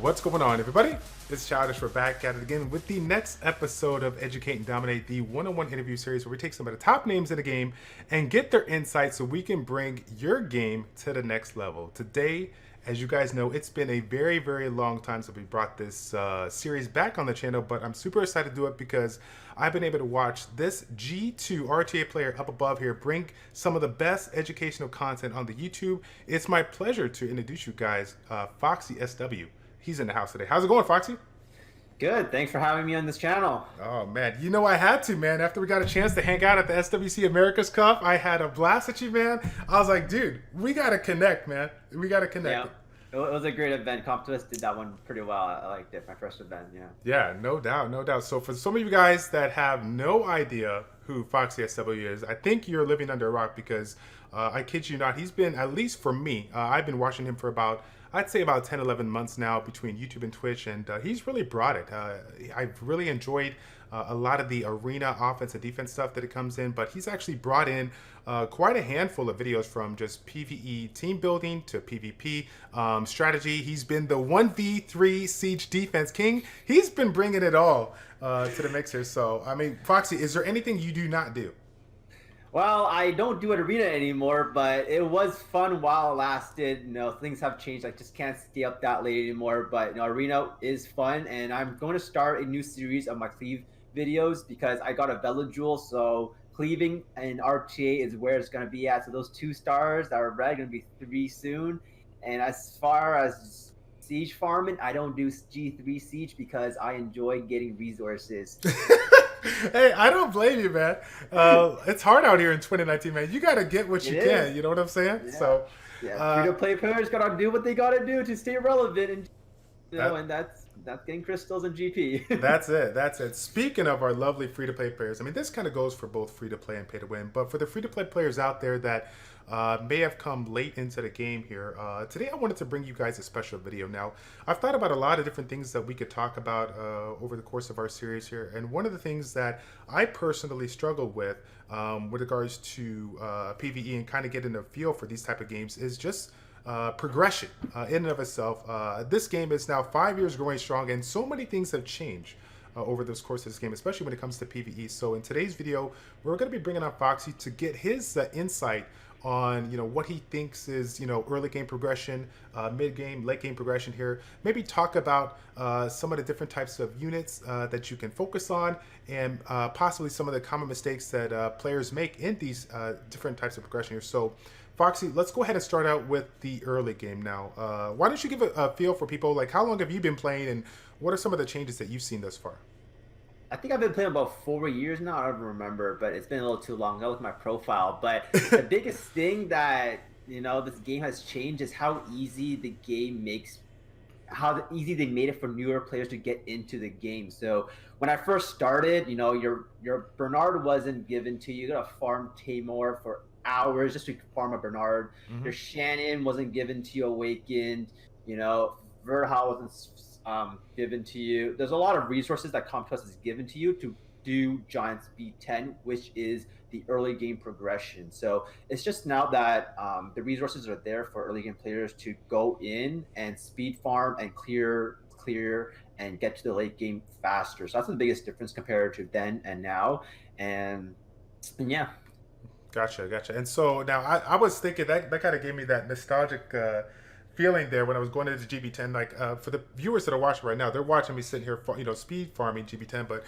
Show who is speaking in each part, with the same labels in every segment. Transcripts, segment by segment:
Speaker 1: What's going on, everybody? It's Childish. We're back at it again with the next episode of Educate and Dominate, the one-on-one interview series where we take some of the top names in the game and get their insights so we can bring your game to the next level. Today, as you guys know, it's been a very, very long time since we brought this series back on the channel, but I'm super excited to do it because I've been able to watch this G2 RTA player up above here bring some of the best educational content on the YouTube. It's my pleasure to introduce you guys FoxySW. He's in the house today. How's it going, Foxy?
Speaker 2: Good. Thanks for having me on this channel.
Speaker 1: Oh, man. You know I had to, man. After we got a chance to hang out at the SWC America's Cup, I had a blast at you, man. I was like, dude, we got to connect, man. We got to connect.
Speaker 2: Yeah, it was a great event. CompTwist did that one pretty well. I liked it. My first event, yeah.
Speaker 1: Yeah, no doubt, no doubt. So for some of you guys that have no idea who FoxySW is, I think you're living under a rock because I kid you not, he's been, at least for me, I've been watching him for I'd say about 10, 11 months now between YouTube and Twitch, and he's really brought it. I've really enjoyed a lot of the arena offense and defense stuff that it comes in, but he's actually brought in quite a handful of videos from just PVE team building to PvP strategy. He's been the 1v3 siege defense king. He's been bringing it all to the mixer. So, I mean, Foxy, is there anything you do not do?
Speaker 2: Well, I don't do an arena anymore, but it was fun while it lasted. You know, things have changed. I just can't stay up that late anymore. But you know, arena is fun, and I'm going to start a new series of my cleave videos because I got a Vela Jewel. So cleaving and RTA is where it's going to be at. So those 2 stars that are red are going to be 3 soon. And as far as siege farming, I don't do G3 siege because I enjoy getting resources.
Speaker 1: Hey, I don't blame you, man. It's hard out here in 2019, man. You got to get what you can. You know what I'm saying?
Speaker 2: Yeah.
Speaker 1: So,
Speaker 2: free-to-play players got to do what they got to do to stay relevant, and and that's getting crystals and GP.
Speaker 1: That's it. That's it. Speaking of our lovely free-to-play players, I mean, this kind of goes for both free-to-play and pay-to-win. But for the free-to-play players out there that may have come late into the game here, today I wanted to bring you guys a special video. Now, I've thought about a lot of different things that we could talk about over the course of our series here. And one of the things that I personally struggle with regards to PvE and kind of getting a feel for these type of games is just progression in and of itself. This game is now 5 years growing strong, and so many things have changed over this course of this game, especially when it comes to PvE. So in today's video, we're going to be bringing on Foxy to get his insight on what he thinks is early game progression, mid game, late game progression here. Maybe talk about some of the different types of units that you can focus on, and possibly some of the common mistakes that players make in these different types of progression here. So Foxy, let's go ahead and start out with the early game now. Why don't you give a feel for people, like how long have you been playing and what are some of the changes that you've seen thus far?
Speaker 2: I think I've been playing about 4 years now. I don't remember, but it's been a little too long. I look at my profile. But the biggest thing that this game has changed is how easy the game makes, how easy they made it for newer players to get into the game. So when I first started, your Bernard wasn't given to you. You got to farm Tamor for hours just to farm a Bernard. Your Shannon wasn't given to you awakened. Verhal wasn't given to you. There's a lot of resources that CompTwist has given to you to do Giant Speed 10, which is the early game progression. So it's just now that the resources are there for early game players to go in and speed farm and clear and get to the late game faster. So that's the biggest difference compared to then and now. And yeah.
Speaker 1: Gotcha. And so now I was thinking that kind of gave me that nostalgic feeling there when I was going into GB10. Like for the viewers that are watching right now, they're watching me sitting here, speed farming GB10. But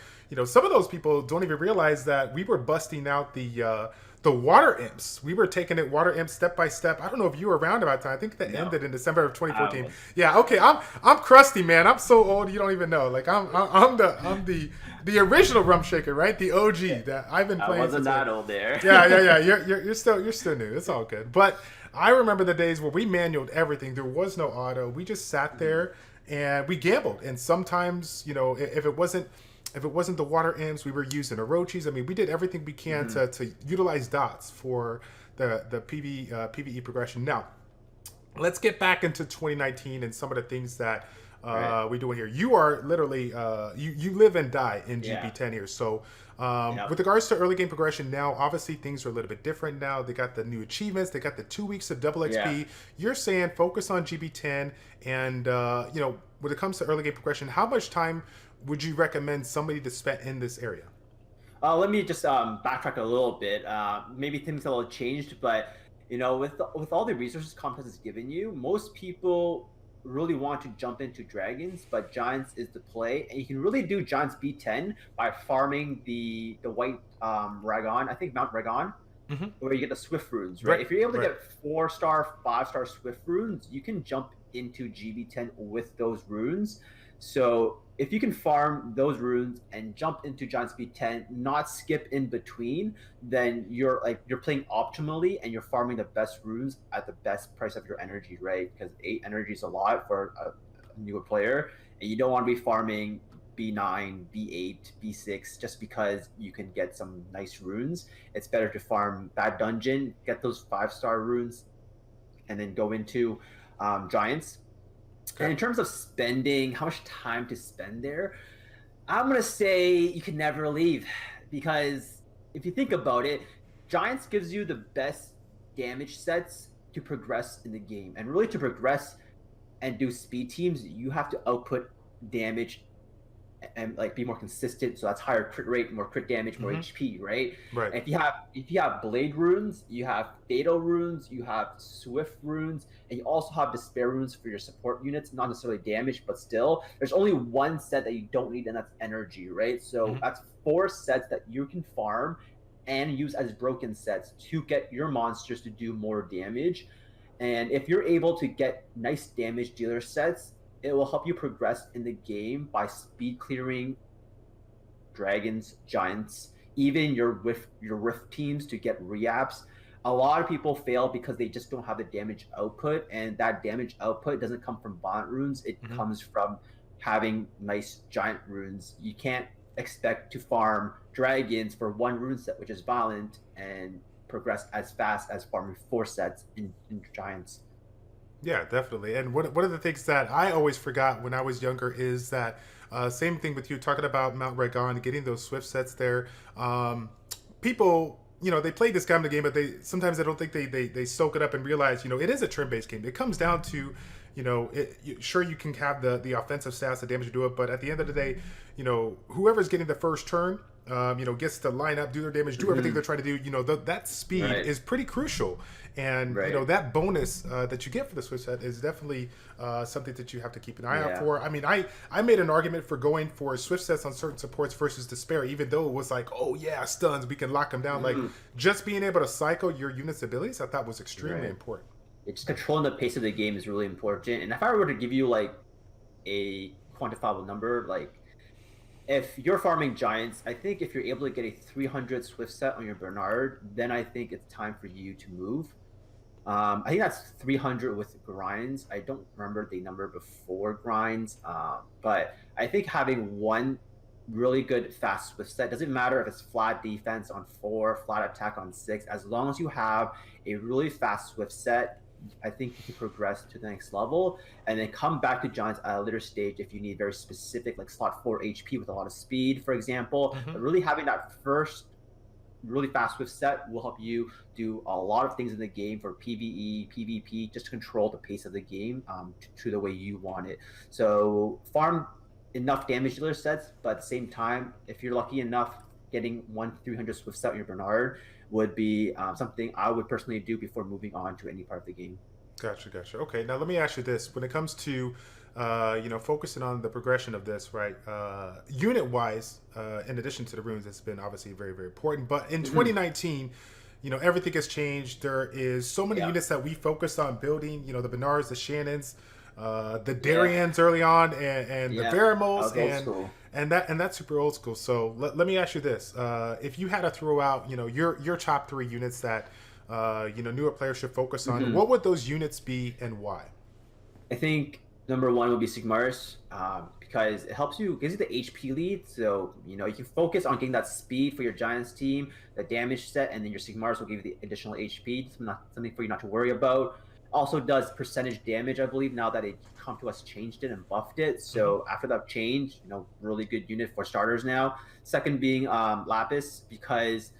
Speaker 1: some of those people don't even realize that we were busting out the water imps. We were taking it water imps step by step. I don't know if you were around about that time. I think that ended in December of 2014. Yeah. Okay. I'm crusty, man. I'm so old you don't even know. Like I'm the original Rum Shaker, right? The OG that I've been playing.
Speaker 2: I wasn't that old there.
Speaker 1: Yeah. You're still new. It's all good. But I remember the days where we manualed everything. There was no auto. We just sat there and we gambled. And sometimes, if it wasn't the water imps, we were using Orochis. I mean, we did everything we can to utilize dots for the PvE progression. Now, let's get back into 2019 and some of the things that we're doing here. You are literally you live and die in GB10 here. So
Speaker 2: Yeah.
Speaker 1: With regards to early game progression now, obviously things are a little bit different now. They got the new achievements. They got the 2 weeks of double
Speaker 2: Yeah.
Speaker 1: XP. You're saying focus on GB10, and when it comes to early game progression, how much time would you recommend somebody to spend in this area?
Speaker 2: Let me just backtrack a little bit. Maybe things have a little changed, but with all the resources Compass has given you, most people really want to jump into dragons, but giants is the play, and you can really do giants B10 by farming the white Ragon. I think Mount Ragon,
Speaker 1: Mm-hmm.
Speaker 2: where you get the Swift runes, right?
Speaker 1: Right,
Speaker 2: If you're able to
Speaker 1: right.
Speaker 2: get 4-star, 5-star Swift runes, you can jump into GB10 with those runes. So if you can farm those runes and jump into Giant Speed 10, not skip in between, then you're playing optimally and you're farming the best runes at the best price of your energy, right? Because 8 energy is a lot for a newer player, and you don't want to be farming B9, B8, B6 just because you can get some nice runes. It's better to farm that dungeon, get those 5-star runes, and then go into giants.
Speaker 1: Okay.
Speaker 2: And in terms of spending, how much time to spend there, I'm gonna say you can never leave, because if you think about it, giants gives you the best damage sets to progress in the game, and really to progress and do speed teams, you have to output damage and like be more consistent. So that's higher crit rate, more crit damage, more
Speaker 1: Mm-hmm.
Speaker 2: HP, right?
Speaker 1: Right.
Speaker 2: And if you have blade runes, you have fatal runes, you have swift runes, and you also have despair runes for your support units. Not necessarily damage, but still, there's only one set that you don't need, and that's energy, right? So
Speaker 1: Mm-hmm.
Speaker 2: that's 4 sets that you can farm and use as broken sets to get your monsters to do more damage. And if you're able to get nice damage dealer sets, it will help you progress in the game by speed clearing dragons, giants, even your rift teams to get reaps. A lot of people fail because they just don't have the damage output, and that damage output doesn't come from bond runes. It
Speaker 1: Mm-hmm.
Speaker 2: comes from having nice giant runes. You can't expect to farm dragons for 1 rune set, which is violent, and progress as fast as farming 4 sets in giants.
Speaker 1: Yeah, definitely. And one of the things that I always forgot when I was younger is that same thing with you talking about Mount Ragon, getting those Swift sets there. People, they play this kind of game, but sometimes I don't think they soak it up and realize, it is a turn based game. It comes down to, sure you can have the offensive stats, the damage to do it, but at the end of the day, whoever's getting the first turn, gets to line up, do their damage, do everything they're trying to do. That speed
Speaker 2: Right.
Speaker 1: is pretty crucial, and
Speaker 2: Right.
Speaker 1: that bonus that you get for the Swift set is definitely something that you have to keep an eye out
Speaker 2: Yeah.
Speaker 1: for. I mean, I made an argument for going for Swift sets on certain supports versus Despair, even though it was like, oh yeah, stuns, we can lock them down. Like just being able to cycle your unit's abilities, I thought was extremely
Speaker 2: Right.
Speaker 1: important.
Speaker 2: It's controlling the pace of the game is really important. And if I were to give you like a quantifiable number, like if you're farming giants, I think if you're able to get a 300 Swift set on your Bernard, then I think it's time for you to move. I think that's 300 with grinds. I don't remember the number before grinds, but I think having one really good fast Swift set, doesn't matter if it's flat defense on 4, flat attack on 6, as long as you have a really fast Swift set, I think you can progress to the next level and then come back to giants at a later stage if you need very specific, like slot 4 HP with a lot of speed, for example.
Speaker 1: Mm-hmm.
Speaker 2: But really having that first really fast Swift set will help you do a lot of things in the game for PVE, PvP, just to control the pace of the game to the way you want it. So farm enough damage dealer sets, but at the same time, if you're lucky enough, getting 300 Swift set on your Bernard would be something I would personally do before moving on to any part of the game.
Speaker 1: Gotcha. Okay, now let me ask you this: when it comes to focusing on the progression of this, right? Unit wise, in addition to the runes, it's been obviously very, very important. But in 2019, everything has changed. There is so many units that we focused on building. The Bernards, the Shannons, the Darians early on, and the Verimals, and that's super old school. So let me ask you this: if you had to throw out, your top 3 units that newer players should focus on, what would those units be and why?
Speaker 2: I think number 1 would be Sigmar's, because it gives you the HP lead. So you can focus on getting that speed for your Giants team, the damage set, and then your Sigmar's will give you the additional HP. It's not something for you not to worry about. also does percentage damage, I believe, now that it come to us changed it and buffed it. So after that change, really good unit for starters now. Second being Lapis, because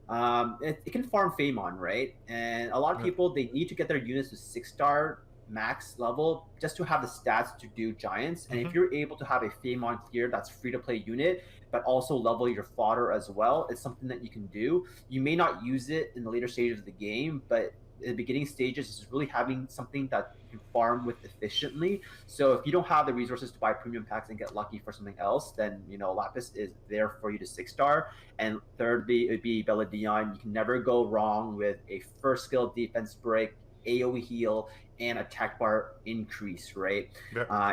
Speaker 2: it can farm Famon, right? And a lot of people, they need to get their units to 6-star max level just to have the stats to do giants. And if you're able to have a Famon here that's free to play unit, but also level your fodder as well, it's something that you can do. You may not use it in the later stages of the game, but in the beginning stages is really having something that you can farm with efficiently. So if you don't have the resources to buy premium packs and get lucky for something else, then Lapis is there for you to 6-star. And thirdly, it would be Bella Dion. You can never go wrong with a first skill defense break, AoE heal, and attack bar increase, right?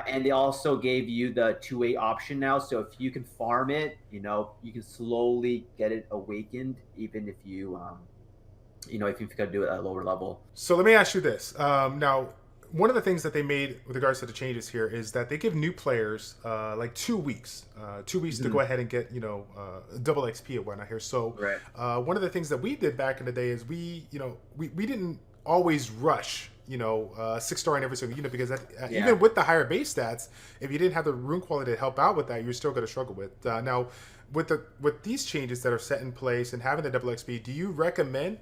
Speaker 2: And they also gave you the 2-way option now. So if you can farm it, you can slowly get it awakened, even if you if you've got to do it at a lower level.
Speaker 1: So let me ask you this. Now, one of the things that they made with regards to the changes here is that they give new players like 2 weeks, to go ahead and get double XP and whatnot here. So one of the things that we did back in the day is we didn't always rush 6-star in every single unit, because even with the higher base stats, if you didn't have the rune quality to help out with that, you're still going to struggle with. Now, with these changes that are set in place and having the double XP, do you recommend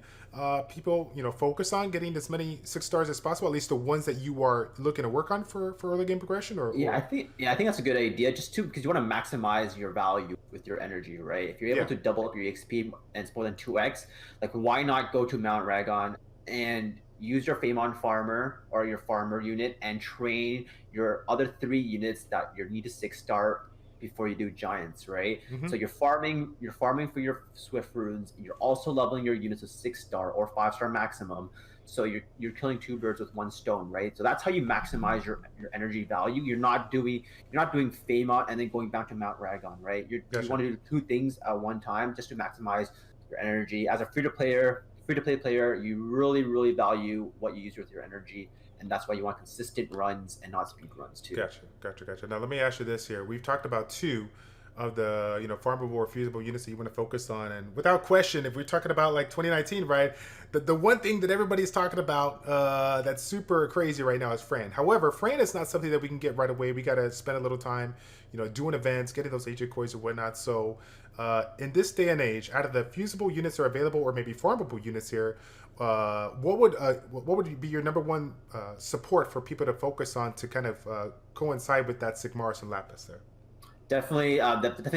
Speaker 1: people focus on getting as many 6-stars as possible, at least the ones that you are looking to work on for early game progression?
Speaker 2: I think that's a good idea, just because you want to maximize your value with your energy, right? If you're able to double up your XP and it's more than 2x, like why not go to Mount Ragon and use your Famon farmer or your farmer unit and train your other 3 units that you need to 6-star before you do giants, right? So you're farming for your Swift runes. You're also leveling your units to 6-star or 5-star maximum. So you're killing 2 birds with 1 stone, right? So that's how you maximize your energy value. You're not doing Famon and then going back to Mount Ragon, right? You want to do 2 things at one time just to maximize your energy. As a free-to-play player, you really, really value what you use with your energy, and that's why you want consistent runs and not speed runs too.
Speaker 1: Gotcha. Now let me ask you this here. We've talked about 2 of the farmable or feasible units that you want to focus on, and without question, if we're talking about like 2019, right, the one thing that everybody's talking about that's super crazy right now is Fran. However, Fran is not something that we can get right away. We got to spend a little time doing events, getting those agent coins and whatnot. So in this day and age, out of the fusible units that are available, or maybe farmable units here, what would be your number one support for people to focus on to kind of coincide with that Sigmaris and Lapis there?
Speaker 2: Definitely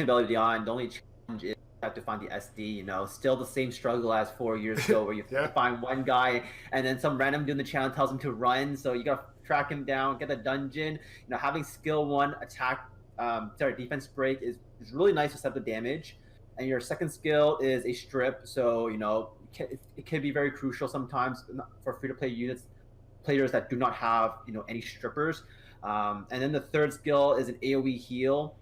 Speaker 2: Bella Dion. The only challenge is you have to find the SD. Still the same struggle as 4 years ago, where you have to find one guy and then some random dude in the channel tells him to run. So you got to track him down, get the dungeon. Having skill 1 defense break is really nice to set the damage, and your second skill is a strip. So it can be very crucial sometimes for free-to-play units, players that do not have any strippers. And then the third skill is an AoE heal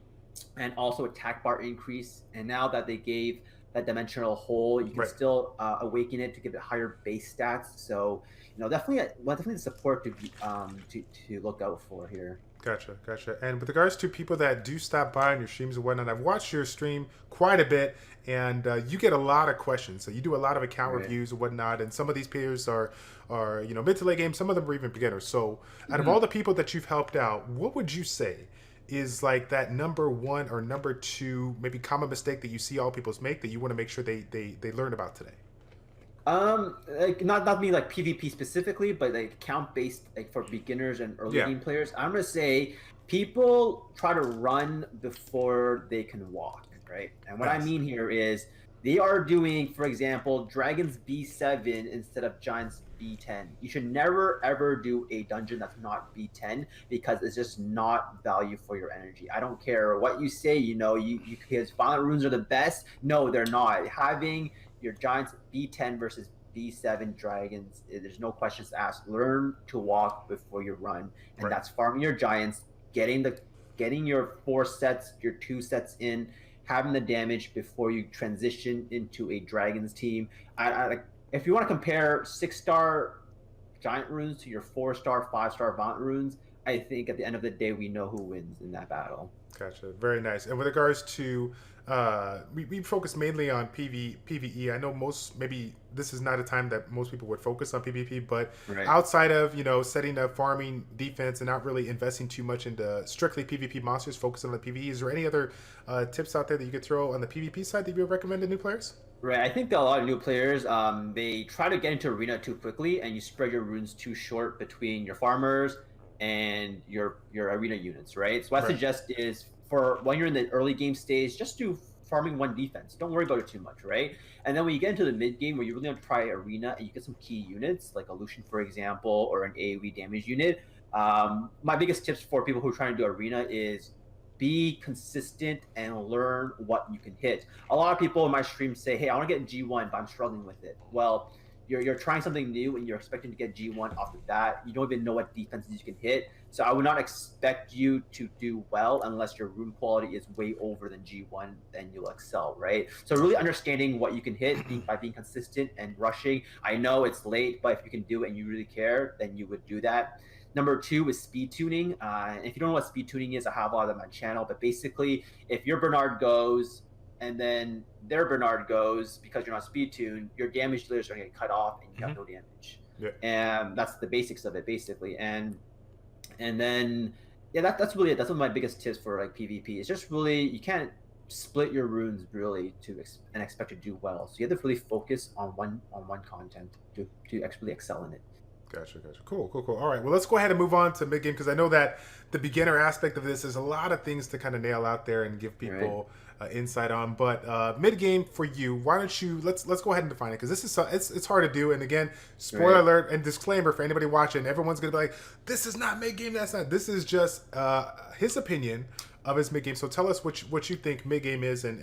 Speaker 2: and also attack bar increase. And now that they gave that dimensional hole, you can still awaken it to give it higher base stats. So definitely the support to look out for here.
Speaker 1: Gotcha. And with regards to people that do stop by on your streams and whatnot, I've watched your stream quite a bit, and you get a lot of questions. So you do a lot of account reviews and whatnot, and some of these players are mid to late game. Some of them are even beginners. So out of all the people that you've helped out, what would you say is like that number 1 or number 2 maybe common mistake that you see all people make that you want to make sure they learn about today?
Speaker 2: Like not me like PvP specifically, but like account based, like for beginners and early game players. I'm gonna say people try to run before they can walk, right? And what I mean here is they are doing, for example, Dragons B7 instead of Giants B10. You should never ever do a dungeon that's not B10, because it's just not value for your energy. I don't care what you say, you because violent runes are the best. No, they're not. Having your Giants B10 versus B7 Dragons, there's no questions asked. Learn to walk before you run, and that's farming your Giants, getting your 4 sets, your 2 sets in, having the damage before you transition into a Dragons team. If you want to compare 6-star Giant runes to your 4-star, 5-star Violent runes, I think at the end of the day, we know who wins in that battle.
Speaker 1: Gotcha. Very nice. And with regards to, we focus mainly on PVE. I know maybe this is not a time that most people would focus on PvP, but
Speaker 2: Right.
Speaker 1: outside of, setting a farming defense and not really investing too much into strictly PvP monsters, focusing on the PvE, is there any other tips out there that you could throw on the PvP side that you would recommend to new players?
Speaker 2: Right. I think that a lot of new players, they try to get into arena too quickly, and you spread your runes too short between your farmers and your arena units. Right. So what I
Speaker 1: Right.
Speaker 2: suggest is for when you're in the early game stage, just do farming one defense. Don't worry about it too much. Right. And then when you get into the mid game, where you really want to try arena and you get some key units like a Lucian, for example, or an AoE damage unit. My biggest tips for people who are trying to do arena is be consistent and learn what you can hit. A lot of people in my stream say, hey, I want to get G1, but I'm struggling with it. Well, you're trying something new and you're expecting to get G1 off the bat. You don't even know what defenses you can hit. So I would not expect you to do well unless your rune quality is way over than G1, then you'll excel, right? So really understanding what you can hit by being consistent and rushing. I know it's late, but if you can do it and you really care, then you would do that. Number two is speed tuning. If you don't know what speed tuning is, I have a lot of them on my channel. But basically, if your Bernard goes and then their Bernard goes because you're not speed tuned, your damage dealers are going to get cut off and you have no damage.
Speaker 1: Yeah.
Speaker 2: And that's the basics of it, basically. And then, yeah, that's really it. That's one of my biggest tips for like PvP. It's just really, you can't split your runes really and expect to do well. So you have to really focus on one content to actually excel in it.
Speaker 1: Gotcha. Cool. All right. Well, let's go ahead and move on to mid game because I know that the beginner aspect of this is a lot of things to kind of nail out there and give people insight on. But mid game for you, why don't you let's go ahead and define it because this is it's hard to do. And again, spoiler alert and disclaimer for anybody watching, everyone's gonna be like, "This is not mid game. That's not." This is just his opinion of his mid game. So tell us what you think mid game is, and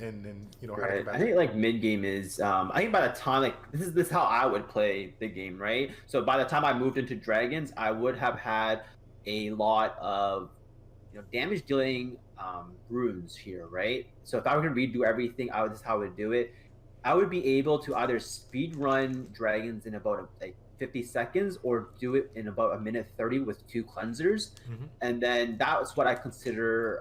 Speaker 1: how to
Speaker 2: Right.
Speaker 1: combat
Speaker 2: I
Speaker 1: it.
Speaker 2: think like mid game is I think by the time like this is how I would play the game, right? So by the time I moved into dragons, I would have had a lot of damage dealing runes here, right? So if I were to redo everything, this is how I would do it. I would be able to either speed run dragons in about like 50 seconds or do it in about a minute 30 with 2 cleansers. And then that's what I consider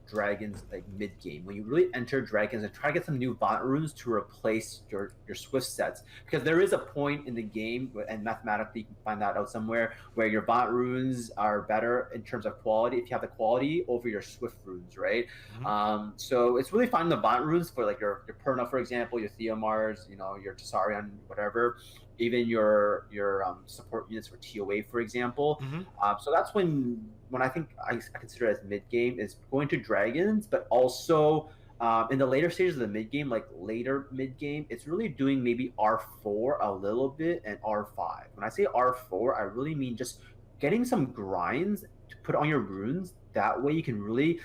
Speaker 2: dragons like mid game. When you really enter dragons and try to get some new bot runes to replace your swift sets, because there is a point in the game and mathematically you can find that out somewhere where your bot runes are better in terms of quality if you have the quality over your swift runes, right? So it's really finding the bot runes for like your Perna, for example, your Theomars, your Tessarion, whatever, even your support units for TOA, for example. So that's when I think I consider it as mid game is going to dragons, but also in the later stages of the mid game, like later mid game, it's really doing maybe R4 a little bit and R5. When I say R4, I really mean just getting some grinds to put on your runes. That way you can really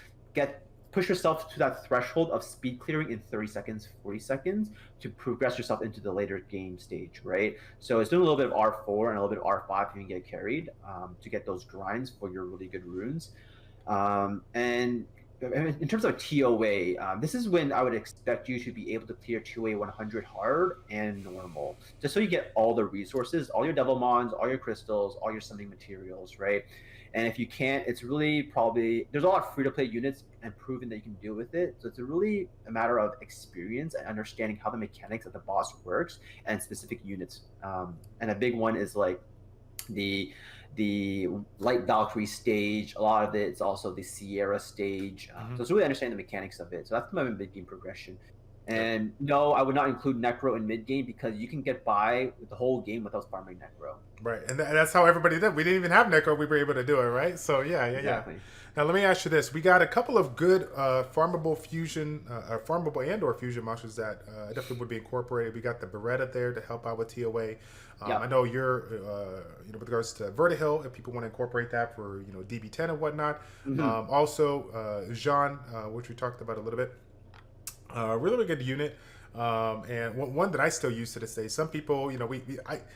Speaker 2: push yourself to that threshold of speed clearing in 30 seconds, 40 seconds to progress yourself into the later game stage, right? So it's doing a little bit of R4 and a little bit of R5 if you can get carried to get those grinds for your really good runes. And in terms of TOA, this is when I would expect you to be able to clear TOA 100 hard and normal, just so you get all the resources, all your devil mons, all your crystals, all your summoning materials, right? And if you can't, it's really probably there's a lot of free-to-play units and proving that you can deal with it. So it's really a matter of experience and understanding how the mechanics of the boss works and specific units. And a big one is like the Light Valkyrie stage. A lot of it's also the Sierra stage. So it's really understanding the mechanics of it. So that's my mid game progression. And no, I would not include Necro in mid game because you can get by with the whole game without farming Necro.
Speaker 1: Right, and that's how everybody did. We didn't even have Necro. We were able to do it, right? So
Speaker 2: Exactly.
Speaker 1: Now let me ask you this: we got a couple of good farmable fusion, farmable and/or fusion monsters that definitely would be incorporated. We got the Beretta there to help out with TOA. I know you're, with regards to Vertihill, if people want to incorporate that for DB10 and whatnot. Also, Jean, which we talked about a little bit. Really good unit. And one that I still use to this day. Some people,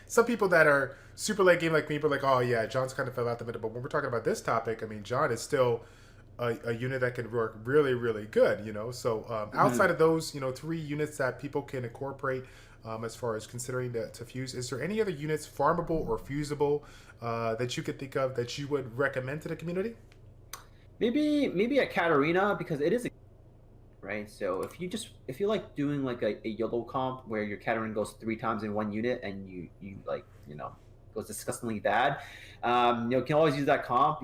Speaker 1: some people that are super late game like me, but like, oh yeah, John's kind of fell out the middle. But when we're talking about this topic, I mean, John is still a unit that can work really, really good. So outside of those, 3 units that people can incorporate as far as considering to fuse. Is there any other units, farmable or fusible, that you could think of that you would recommend to the community?
Speaker 2: Maybe a Katarina, because it is a right. So if you like doing like a YOLO comp where your Katarina goes 3 times in one unit and you like goes disgustingly bad, you can always use that comp.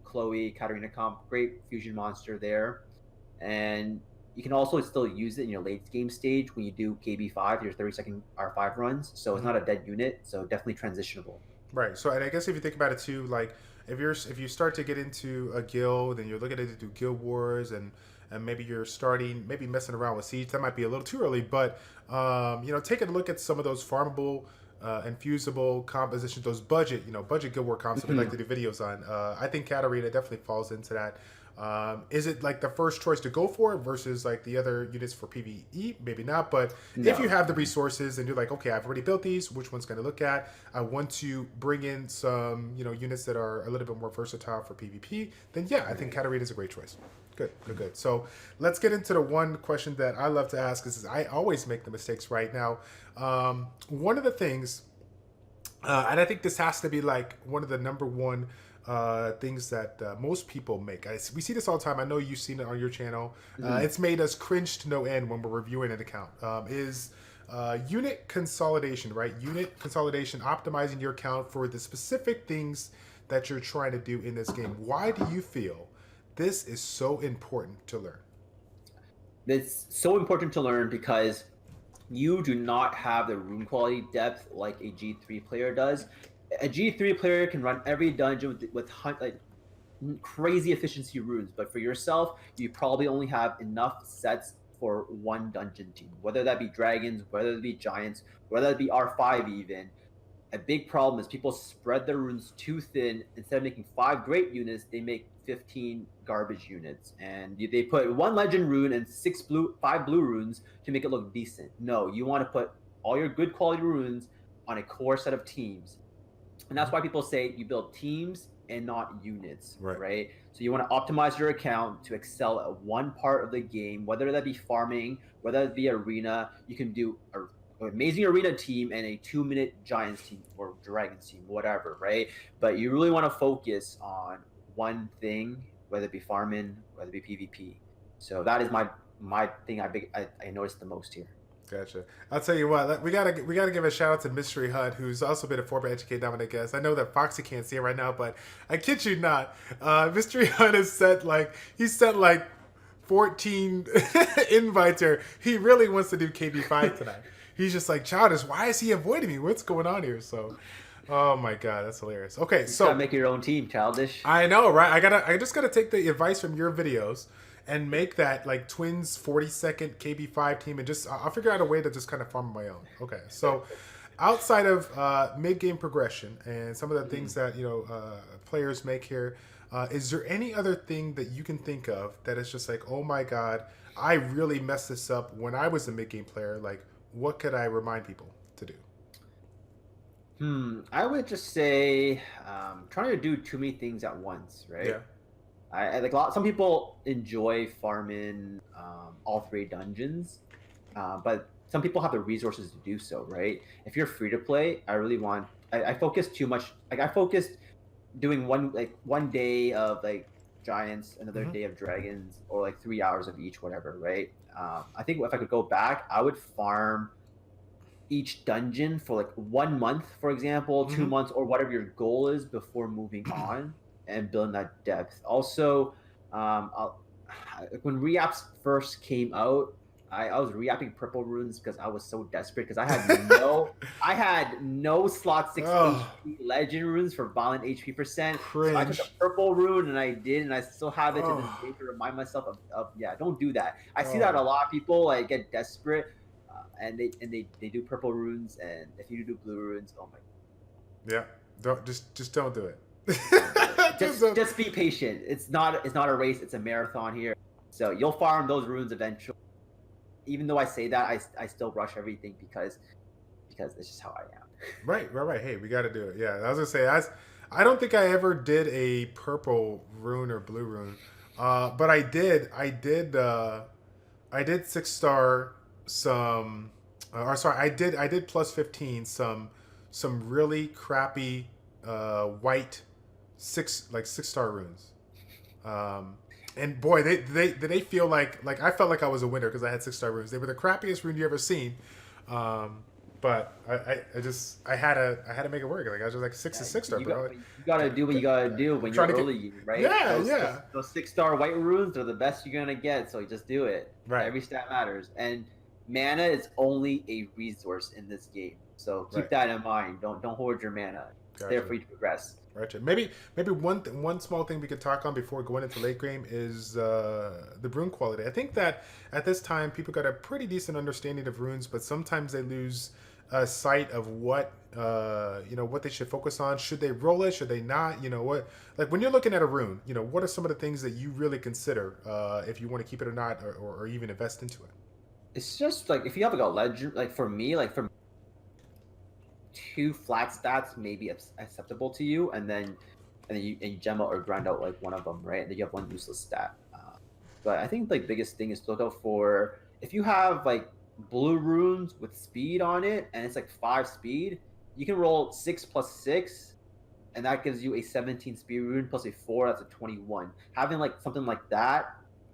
Speaker 2: Chloe Katarina comp, great fusion monster there, and you can also still use it in your late game stage when you do KB5, your 30-second R5 runs. So it's not a dead unit. So definitely transitionable.
Speaker 1: Right. So, and I guess if you think about it too, like if you start to get into a guild and you're looking to do guild wars and maybe you're starting maybe messing around with siege, that might be a little too early. But taking a look at some of those farmable and fusible compositions, those budget guild war comps that we like to do videos on. I think Katarina definitely falls into that. Is it like the first choice to go for versus like the other units for PVE? Maybe not, but
Speaker 2: No.
Speaker 1: if you have the resources and you're like, okay, I've already built these, which one's going to look at? I want to bring in some, units that are a little bit more versatile for PvP. Then yeah, I think Katarina is a great choice. Good. So let's get into the one question that I love to ask. Is I always make the mistakes right now. One of the things, and I think this has to be like one of the number one things that most people make. We see this all the time. I know you've seen it on your channel. It's made us cringe to no end when we're reviewing an account. Is unit consolidation, right? Unit consolidation, optimizing your account for the specific things that you're trying to do in this game. Why do you feel this is so important to learn?
Speaker 2: It's so important to learn because you do not have the rune quality depth like a G3 player does. A G3 player can run every dungeon with like crazy efficiency runes, but for yourself, you probably only have enough sets for one dungeon team, whether that be dragons, whether it be giants, whether it be R5 even. A big problem is people spread their runes too thin. Instead of making 5 great units, they make 15 garbage units, and they put 1 legend rune and 5 blue runes to make it look decent. No, you want to put all your good quality runes on a core set of teams. And that's why people say you build teams and not units, right? So you want to optimize your account to excel at one part of the game, whether that be farming, whether it be arena. You can do an amazing arena team and a 2-minute giants team or dragons team, whatever, right? But you really want to focus on one thing, whether it be farming, whether it be PvP. So that is my thing I noticed the most here.
Speaker 1: Gotcha. I'll tell you what, we gotta give a shout out to Mystery Hunt, who's also been a former Educate Dominant guest. I know that Foxy can't see it right now, but I kid you not, Mystery Hunt has sent like 14 invites here. He really wants to do KB5 tonight. He's just like, Childish, why is he avoiding me? What's going on here? So, oh my god, that's hilarious. Okay,
Speaker 2: You
Speaker 1: so
Speaker 2: gotta make your own team, Childish.
Speaker 1: I know, right? I just gotta take the advice from your videos and make that like twins 40-second KB5 team, and I'll figure out a way to just kind of farm my own. Okay, so outside of mid-game progression and some of the things that players make here, is there any other thing that you can think of that is just like, oh my god, I really messed this up when I was a mid-game player? Like, what could I remind people to do?
Speaker 2: I would just say trying to do too many things at once, right?
Speaker 1: Yeah.
Speaker 2: I like some people enjoy farming all 3 dungeons, but some people have the resources to do so, right? If you're free to play, I focus too much. Like I focused doing one day of like giants, another day of dragons, or like 3 hours of each, whatever, right? I think if I could go back, I would farm each dungeon for like 1 month, for example, 2 months, or whatever your goal is before moving on and building that depth. Also, when reaps first came out, I was reapping purple runes because I was so desperate because I had no slot 6 HP legend runes for violent HP percent.
Speaker 1: Cringe.
Speaker 2: So I took a purple rune and I still have it to this day to remind myself of don't do that. I see that a lot of people like get desperate and they do purple runes, and if you do blue runes, oh my.
Speaker 1: Yeah, don't don't do it.
Speaker 2: just be patient. It's not a race, it's a marathon here. So you'll farm those runes eventually. Even though I say that, I still rush everything because it's just how I am.
Speaker 1: Right. Hey, we got to do it. Yeah, I was gonna say I don't think I ever did a purple rune or blue rune, but I did 6-star some or sorry, I did plus 15 some really crappy white 6-star runes. Um, and boy, they feel like I felt like I was a winner because I had 6-star runes. They were the crappiest rune you ever seen. Um, but I had to make it work. Like I was just like six
Speaker 2: Yeah,
Speaker 1: to 6-star, bro.
Speaker 2: you gotta do what you gotta do when
Speaker 1: Trying
Speaker 2: you're
Speaker 1: to get,
Speaker 2: early game, right?
Speaker 1: yeah, yeah,
Speaker 2: Those 6-star white runes are the best you're gonna get, so you just do it.
Speaker 1: right,
Speaker 2: Every stat matters, and mana is only a resource in this game, so keep
Speaker 1: right.
Speaker 2: that in mind. Don't hoard your mana. It's there
Speaker 1: Gotcha.
Speaker 2: for you to progress.
Speaker 1: Gotcha. Maybe one small thing we could talk on before going into late game is the rune quality. I think that at this time people got a pretty decent understanding of runes, but sometimes they lose sight of what what they should focus on. Should they roll it? Should they not? What, like when you're looking at a rune, what are some of the things that you really consider if you want to keep it or not, or even invest into it?
Speaker 2: It's just like if you have like a legend, like for me, like for 2 flat stats may be acceptable to you, and then you gem out or grind out like one of them, right? And then you have one useless stat. But I think like biggest thing is to look out for if you have like blue runes with speed on it, and it's like 5 speed, you can roll 6 plus 6, and that gives you a 17 speed rune plus a 4. That's a 21. Having like something like that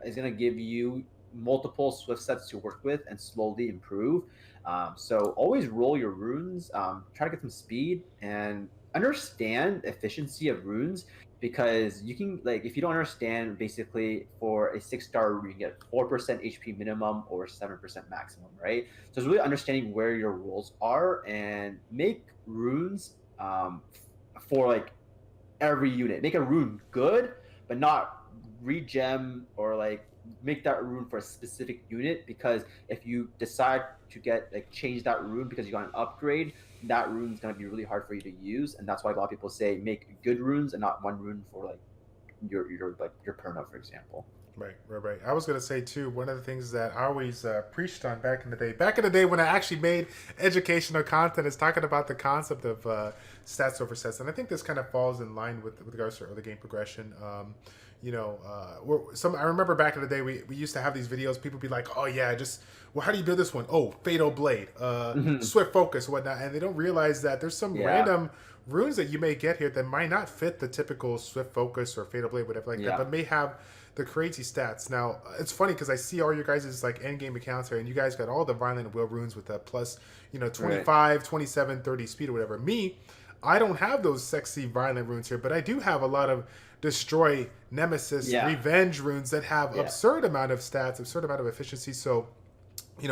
Speaker 2: is gonna give you multiple swift sets to work with and slowly improve. So always roll your runes. Try to get some speed and understand efficiency of runes, because you can, like, if you don't understand, basically for a 6-star rune you get 4% HP minimum or 7% maximum, right? So it's really understanding where your rolls are and make runes for like every unit. Make a rune good, but not regem or like make that rune for a specific unit, because if you decide to get like change that rune because you got an upgrade, that rune's gonna be really hard for you to use, and that's why a lot of people say make good runes and not one rune for like your perma, for example.
Speaker 1: Right. I was gonna say too. One of the things that I always preached on back in the day, when I actually made educational content, is talking about the concept of stats over sets, and I think this kind of falls in line with regards to early game progression. I remember back in the day we used to have these videos. People be like, "Oh yeah, how do you build this one? Oh, Fatal Blade, Swift Focus, whatnot," and they don't realize that there's some
Speaker 2: Yeah,
Speaker 1: random runes that you may get here that might not fit the typical Swift Focus or Fatal Blade, whatever like that,
Speaker 2: yeah,
Speaker 1: but may have the crazy stats. Now, it's funny because I see all your guys' like end game accounts here, and you guys got all the Violent Will runes with a plus,
Speaker 2: right.
Speaker 1: 25, 27, 30 speed or whatever. Me, I don't have those sexy Violent runes here, but I do have a lot of Destroy, Nemesis,
Speaker 2: Yeah,
Speaker 1: Revenge runes that have
Speaker 2: yeah.
Speaker 1: absurd amount of stats, absurd amount of efficiency. So,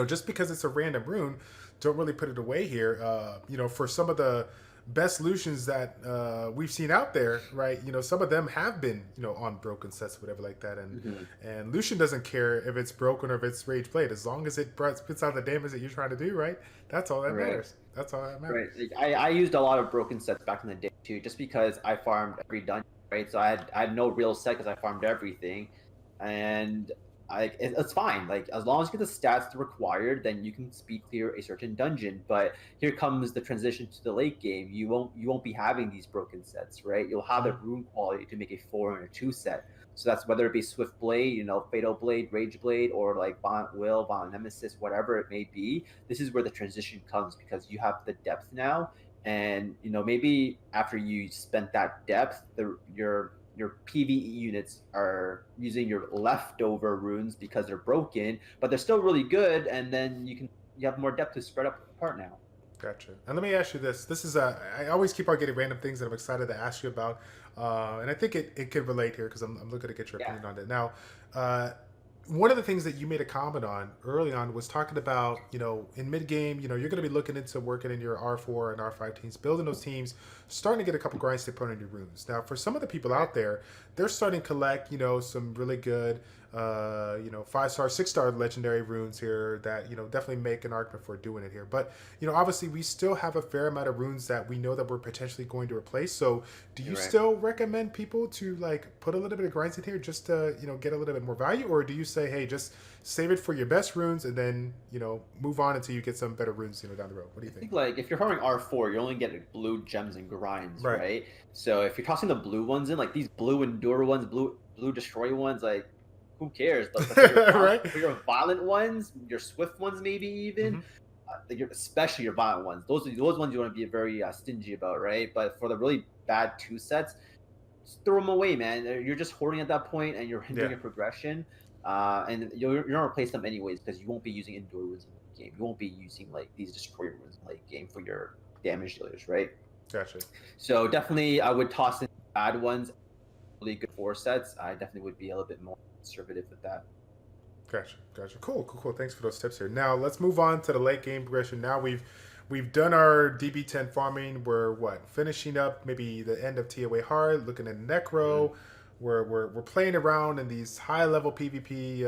Speaker 1: just because it's a random rune, don't really put it away here. For some of the best Lucians that we've seen out there, right? Some of them have been, on broken sets, whatever like that,
Speaker 2: Mhm.
Speaker 1: and Lucian doesn't care if it's broken or if it's Rage Blade, as long as it spits out the damage that you're trying to do, right? That's all that
Speaker 2: Right.
Speaker 1: matters. That's all that
Speaker 2: Right.
Speaker 1: matters.
Speaker 2: Like, I used a lot of broken sets back in the day too, just because I farmed every dungeon, right? So I had no real set because I farmed everything, and it's fine. Like as long as you get the stats required, then you can speed clear a certain dungeon. But here comes the transition to the late game. You won't be having these broken sets, right? You'll have the
Speaker 1: Mhm.
Speaker 2: rune quality to make a 4 and a 2 set. So that's whether it be Swift Blade, Fatal Blade, Rage Blade, or like Violent Will, Violent Nemesis, whatever it may be. This is where the transition comes, because you have the depth now, and maybe after you spent that depth, your PVE units are using your leftover runes because they're broken, but they're still really good, and then you have more depth to spread up apart now.
Speaker 1: Gotcha. And let me ask you this. I always keep on getting random things that I'm excited to ask you about. And I think it could relate here because I'm looking to get your
Speaker 2: Yeah.
Speaker 1: opinion on it. Now, one of the things that you made a comment on early on was talking about, in mid game, you're going to be looking into working in your R4 and R5 teams, building those teams, starting to get a couple grinds to put on your runes. Now, for some of the people
Speaker 2: Right.
Speaker 1: out there, they're starting to collect, some really good, 5-star, 6-star legendary runes here that, definitely make an argument for doing it here. But, obviously we still have a fair amount of runes that we know that we're potentially going to replace. So do you
Speaker 2: Right.
Speaker 1: still recommend people to like put a little bit of grinds in here just to, get a little bit more value? Or do you say, hey, just save it for your best runes and then, move on until you get some better runes, down the road? What do you
Speaker 2: I
Speaker 1: think?
Speaker 2: think like if you're farming R4, you're only getting blue gems and grinds,
Speaker 1: Right.
Speaker 2: right? So if you're tossing the blue ones in, like these blue endure ones, blue destroy ones, like who cares? But for your
Speaker 1: Right?
Speaker 2: violent ones, your swift ones, maybe even,
Speaker 1: Hmm.
Speaker 2: especially your violent ones. Those ones you want to be very stingy about, right? But for the really bad 2 sets, just throw them away, man. You're just hoarding at that point, and you're hindering
Speaker 1: Yeah.
Speaker 2: your progression. And you're gonna replace them anyways because you won't be using indoor runes in the game. You won't be using like these destroyer runes in late game for your damage dealers, right?
Speaker 1: Gotcha.
Speaker 2: So definitely, I would toss in bad ones. Really good 4 sets. I definitely would be a little bit more conservative with that.
Speaker 1: Gotcha. Cool. Thanks for those tips here. Now let's move on to the late game progression. Now we've done our DB10 farming. We're finishing up maybe the end of TOA hard, looking at Necro.
Speaker 2: Mm-hmm.
Speaker 1: We're playing around in these high level PvP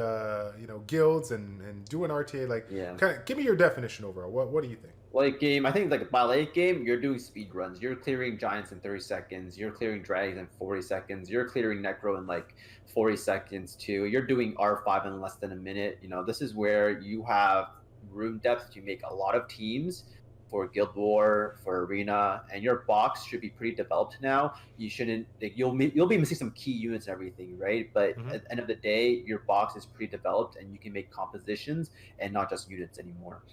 Speaker 1: guilds and doing RTA. Like,
Speaker 2: Yeah.
Speaker 1: kind of give me your definition overall. What do you think?
Speaker 2: Late game, I think like by late game, you're doing speed runs. You're clearing giants in 30 seconds. You're clearing dragons in 40 seconds. You're clearing necro in like 40 seconds too. You're doing R5 in less than a minute. This is where you have room depth to make a lot of teams for Guild War, for Arena, and your box should be pretty developed now. You shouldn't like, you'll be missing some key units and everything, right? But at the end of the day, your box is pretty developed, and you can make compositions and not just units anymore.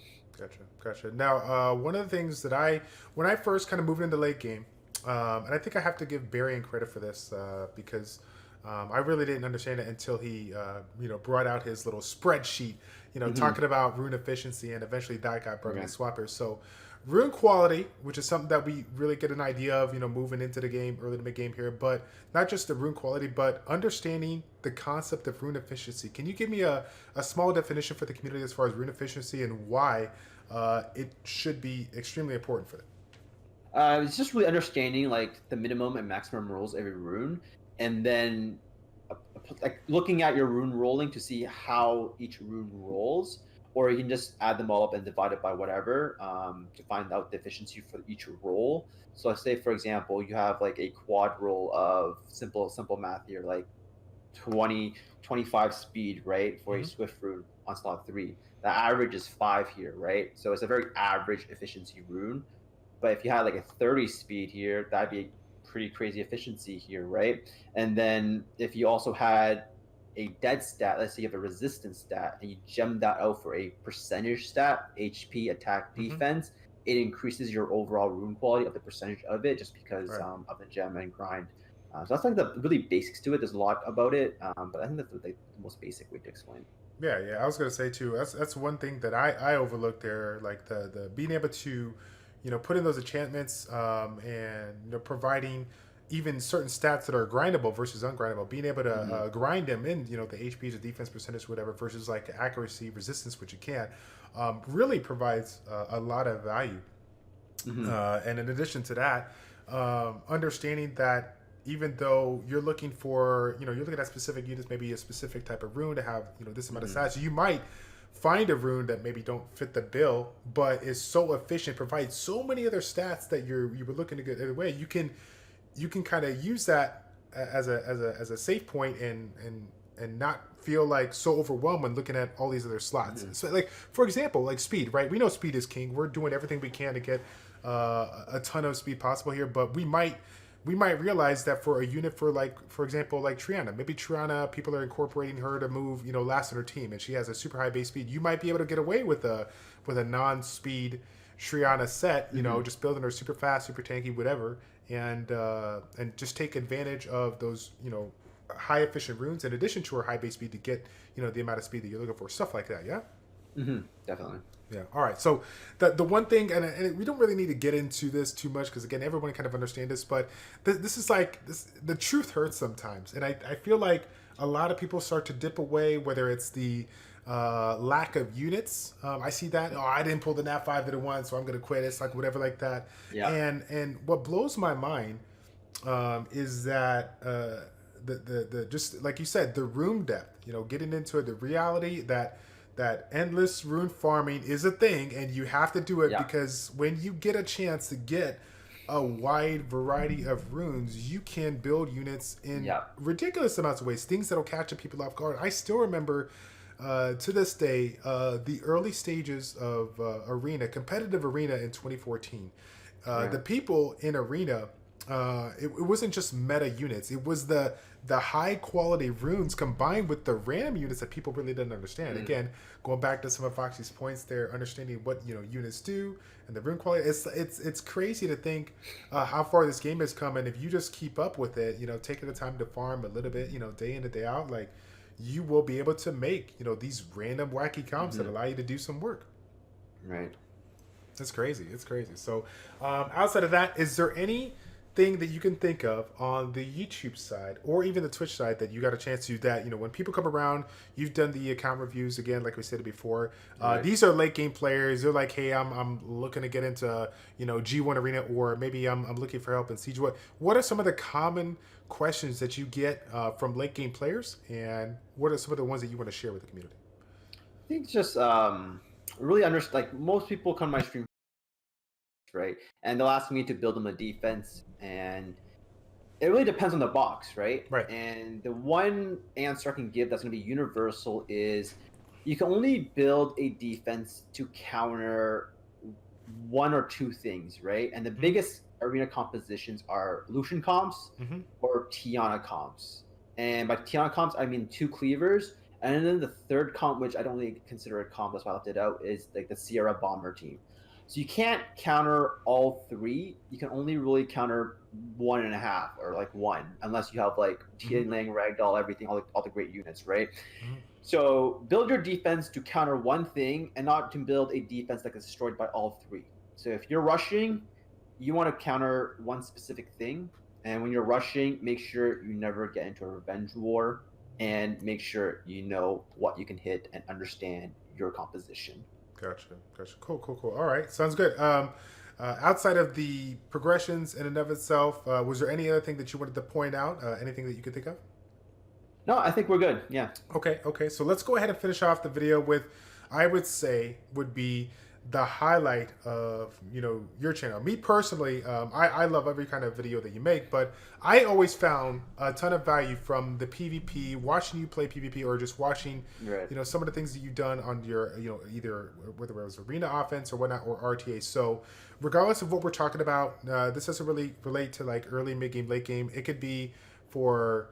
Speaker 1: Gotcha. Now, one of the things that when I first kind of moved into late game, and I think I have to give Barian credit for this because I really didn't understand it until he, brought out his little spreadsheet, talking about rune efficiency, and eventually that got brought in swappers. So, rune quality, which is something that we really get an idea of, moving into the game, early to mid game here, but not just the rune quality, but understanding the concept of rune efficiency. Can you give me a small definition for the community as far as rune efficiency and why it should be extremely important for them?
Speaker 2: It's just really understanding like the minimum and maximum rolls every rune, and then like looking at your rune rolling to see how each rune rolls, or you can just add them all up and divide it by whatever to find out the efficiency for each roll. So let's say, for example, you have like a quad roll of simple math here, like 25 speed, right, for a Swift rune on slot 3. The average is 5 here, right? So it's a very average efficiency rune. But if you had like a 30 speed here, that'd be a pretty crazy efficiency here, right? And then if you also had a dead stat, let's say you have a resistance stat, and you gem that out for a percentage stat, HP, attack, defense, it increases your overall rune quality of the percentage of it just because of the gem and grind. So that's like the really basics to it. There's a lot about it, but I think that's the most basic way to explain.
Speaker 1: Yeah. I was gonna say too. That's one thing that I overlooked there, like the being able to, put in those enchantments and providing even certain stats that are grindable versus ungrindable, being able to grind them in, the HPs, the defense percentage, whatever, versus like accuracy, resistance, which you can't, really provides a lot of value. And in addition to that, understanding that even though you're looking for, you're looking at specific units, maybe a specific type of rune to have, this amount of stats, you might find a rune that maybe don't fit the bill, but is so efficient, provides so many other stats that you were looking to get away. You can kind of use that as a safe point and not feel like so overwhelmed when looking at all these other slots. So like, for example, like speed, right? We know speed is king. We're doing everything we can to get a ton of speed possible here, but we might realize that for a unit for example, like Triana, maybe Triana, people are incorporating her to move, last in her team, and she has a super high base speed. You might be able to get away with a non-speed Triana set, just building her super fast, super tanky, whatever, and just take advantage of those, high efficient runes in addition to her high base speed to get, the amount of speed that you're looking for, stuff like that. Yeah.
Speaker 2: Definitely.
Speaker 1: Yeah. All right. So the one thing, and we don't really need to get into this too much because again, everyone kind of understands this, but this is like this. The truth hurts sometimes, and I feel like a lot of people start to dip away, whether it's the lack of units. I see that. Oh, I didn't pull the nat 5 that it won, so I'm gonna quit. It's like whatever, like that.
Speaker 2: Yeah.
Speaker 1: And what blows my mind is that the just like you said, the room depth. Getting into it, the reality that endless rune farming is a thing, and you have to do it because when you get a chance to get a wide variety of runes, you can build units in ridiculous amounts of ways, things that'll catch people off guard. I still remember to this day the early stages of competitive arena in 2014. The people in arena it wasn't just meta units. It was the high quality runes combined with the random units that people really didn't understand. Again, going back to some of Foxy's points there, understanding what units do and the rune quality. It's crazy to think how far this game has come, and if you just keep up with it, taking the time to farm a little bit, day in and day out, like you will be able to make these random wacky comps that allow you to do some work.
Speaker 2: Right.
Speaker 1: It's crazy. It's crazy. So outside of that, is there any thing that you can think of on the YouTube side or even the Twitch side that you got a chance to, that when people come around, you've done the account reviews again, like we said before,
Speaker 2: Right.
Speaker 1: these are late game players. They're like, hey, I'm looking to get into G1 arena, or maybe I'm looking for help in Siege. What are some of the common questions that you get from late game players, and what are some of the ones that you want to share with the community?
Speaker 2: I think it's just really understand. Like most people come to my stream, right, and they'll ask me to build them a defense, and it really depends on the box, right?
Speaker 1: Right.
Speaker 2: And the one answer I can give that's going to be universal is you can only build a defense to counter one or two things, right? And the biggest arena compositions are Lucian comps or Tiana comps. And by Tiana comps, I mean 2 cleavers. And then the third comp, which I don't really consider a comp, that's why I left it out, is like the Sierra Bomber team. So you can't counter all 3. You can only really counter 1.5 or like 1, unless you have like Tian Lang, Ragdoll, everything, all the great units, right? So build your defense to counter one thing, and not to build a defense that is destroyed by all 3. So if you're rushing, you want to counter one specific thing, and when you're rushing, make sure you never get into a revenge war, and make sure you know what you can hit and understand your composition.
Speaker 1: Gotcha. Cool. All right, sounds good. Outside of the progressions in and of itself, was there any other thing that you wanted to point out? Anything that you could think of?
Speaker 2: No, I think we're good. Yeah.
Speaker 1: Okay. So let's go ahead and finish off the video with, I would say, would be the highlight of your channel. Me personally, I love every kind of video that you make, but I always found a ton of value from the PvP, watching you play PvP, or just watching some of the things that you've done on your either whether it was arena offense or whatnot, or RTA. So regardless of what we're talking about, this doesn't really relate to like early, mid game, late game. It could be for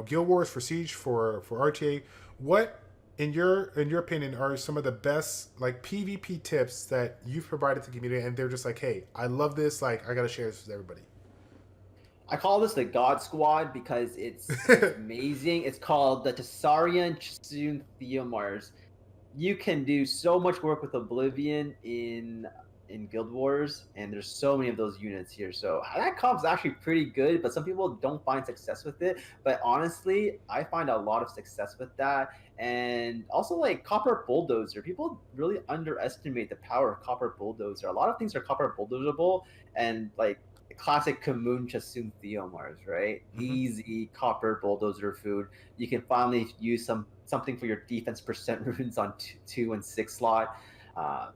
Speaker 1: Guild Wars, for Siege, for RTA. What in your opinion are some of the best like PvP tips that you've provided to the community, and they're just like, hey, I love this, like I gotta share this with everybody?
Speaker 2: I call this the God Squad because it's amazing. It's called the Tessarian Chsun Theomars. You can do so much work with Oblivion in Guild Wars, and there's so many of those units here. So that comp's actually pretty good, but some people don't find success with it. But honestly, I find a lot of success with that. And also like Copper Bulldozer. People really underestimate the power of Copper Bulldozer. A lot of things are Copper Bulldozerable, and like classic Kamun Chasum Theomars, right? Easy Copper Bulldozer food. You can finally use something for your defense percent runes on 2 and 6 slot.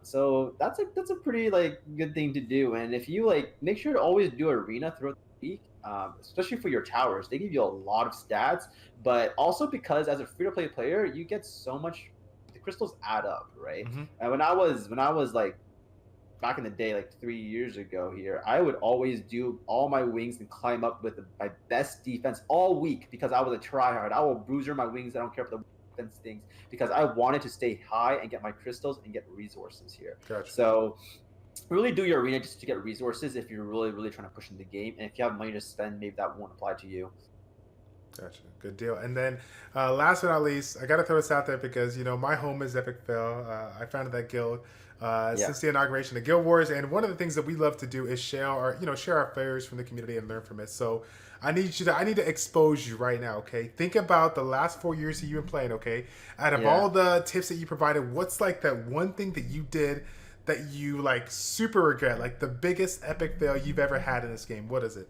Speaker 2: So that's a pretty like good thing to do. And if you like, make sure to always do arena throughout the week, especially for your towers. They give you a lot of stats, but also because as a free-to-play player, you get so much. The crystals add up, right? And when I was like back in the day, like 3 years ago here, I would always do all my wings and climb up with my best defense all week because I was a tryhard. I will bruiser my wings. I don't care if the defense things, because I wanted to stay high and get my crystals and get resources here.
Speaker 1: Gotcha.
Speaker 2: So really do your arena just to get resources if you're really trying to push in the game. And if you have money to spend, maybe that won't apply to you.
Speaker 1: Gotcha. Good deal. And then last but not least, I got to throw this out there because, my home is Epic Fail. I founded that guild since the inauguration of Guild Wars. And one of the things that we love to do is share our failures from the community and learn from it. So I need to expose you right now, okay? Think about the last 4 years that you've been playing, okay? Out of all the tips that you provided, what's like that one thing that you did that you like super regret, like the biggest epic fail you've ever had in this game? What is it?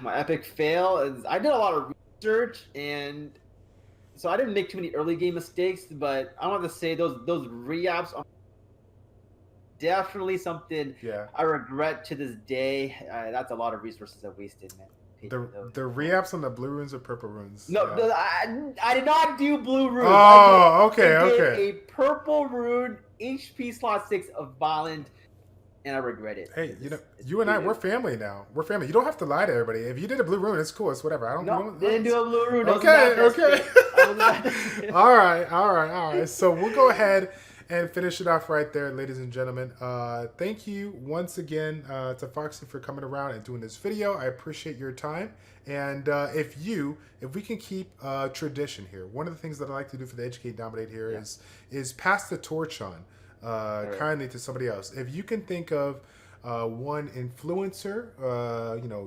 Speaker 2: My epic fail is I did a lot of research, and so I didn't make too many early game mistakes, but I want to say those re-apps are definitely something I regret to this day. That's a lot of resources I wasted, man.
Speaker 1: The re-apps on the blue runes or purple runes?
Speaker 2: No, I did not do blue runes.
Speaker 1: Oh, okay.
Speaker 2: I did a purple rune, HP slot 6 of Violent and I regret it.
Speaker 1: Hey,
Speaker 2: 'Cause
Speaker 1: you know,
Speaker 2: it's
Speaker 1: you and I,
Speaker 2: really
Speaker 1: we're family now. We're family. You don't have to lie to everybody. If you did a blue rune, it's cool. It's whatever. I don't.
Speaker 2: no,
Speaker 1: You
Speaker 2: didn't do a blue rune. I was
Speaker 1: Okay,
Speaker 2: not
Speaker 1: okay.
Speaker 2: desperate. I was not desperate.
Speaker 1: All right, all right, all right. So we'll go ahead and finish it off right there, ladies and gentlemen. Thank you once again to Foxy for coming around and doing this video. I appreciate your time. And if we can keep tradition here, one of the things that I like to do for the Educate Dominate here is pass the torch on kindly to somebody else. If you can think of one influencer,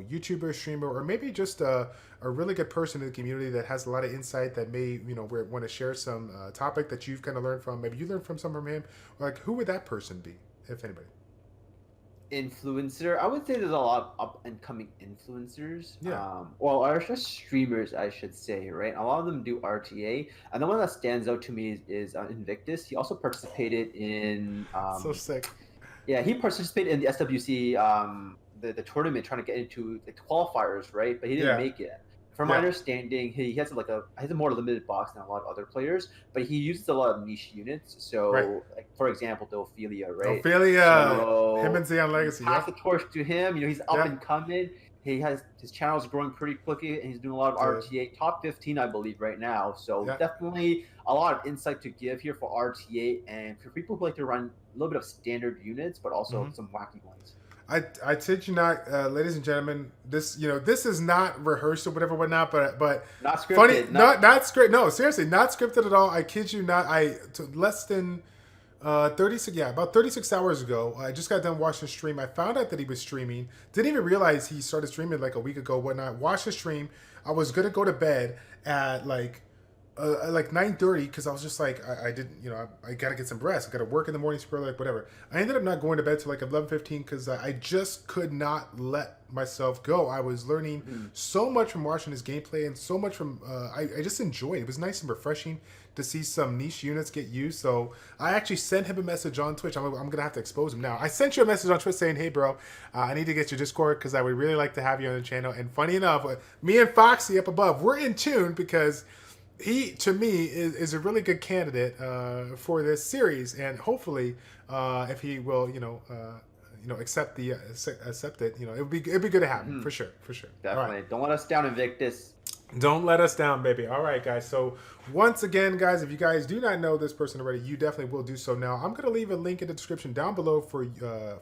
Speaker 1: YouTuber, streamer, or maybe just a really good person in the community that has a lot of insight that may, want to share some topic that you've kind of learned from. Maybe you learned from some from him. Like, who would that person be, if anybody?
Speaker 2: Influencer, I would say there's a lot of up and coming influencers.
Speaker 1: Yeah.
Speaker 2: Or just streamers, I should say, right? A lot of them do RTA, and the one that stands out to me is Invictus. He also participated in
Speaker 1: So sick.
Speaker 2: yeah, he participated in the SWC the tournament, trying to get into the qualifiers, right? But he didn't make it. From my understanding, he has a more limited box than a lot of other players, but he uses a lot of niche units. So, like, for example, the Ophelia, right?
Speaker 1: Ophelia,
Speaker 2: so
Speaker 1: him and Xeon Legacy.
Speaker 2: Pass the torch to him. He's up and coming. He has his channel's growing pretty quickly, and he's doing a lot of RTA. Top 15, I believe, right now. So definitely a lot of insight to give here for RTA, and for people who like to run a little bit of standard units, but also some wacky ones.
Speaker 1: I kid you not, ladies and gentlemen. This is not rehearsed or whatever, but
Speaker 2: not scripted.
Speaker 1: Funny, not scripted. No, seriously, not scripted at all. I kid you not. Less than 36, about 36 hours ago, I just got done watching the stream. I found out that he was streaming. Didn't even realize he started streaming like a week ago. Whatnot. Watched the stream. I was gonna go to bed at like 9:30 because I was just like I didn't I gotta get some rest. I gotta work in the morning, super like whatever. I ended up not going to bed till like 11:15 because I just could not let myself go. I was learning so much from watching his gameplay and so much from I just enjoyed it. It was nice and refreshing to see some niche units get used. So I actually sent him a message on Twitch. I'm gonna have to expose him now. I sent you a message on Twitch saying, hey bro, I need to get your Discord because I would really like to have you on the channel. And funny enough, me and Foxy up above, we're in tune because he, to me, is a really good candidate for this series, and hopefully, if he will, accept it, it'd be good to have him for sure.
Speaker 2: Definitely, don't let us down, Invictus.
Speaker 1: Don't let us down, baby. All right, guys. So once again, guys, if you guys do not know this person already, you definitely will do so now. I'm gonna leave a link in the description down below for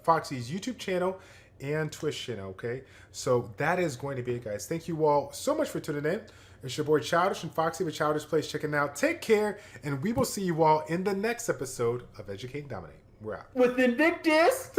Speaker 1: Foxy's YouTube channel and Twitch channel. Okay, so that is going to be it, guys. Thank you all so much for tuning in. It's your boy Childish and Foxy with ChildishPlays checking out. Take care, and we will see you all in the next episode of Educate and Dominate. We're out.
Speaker 2: With Invictus!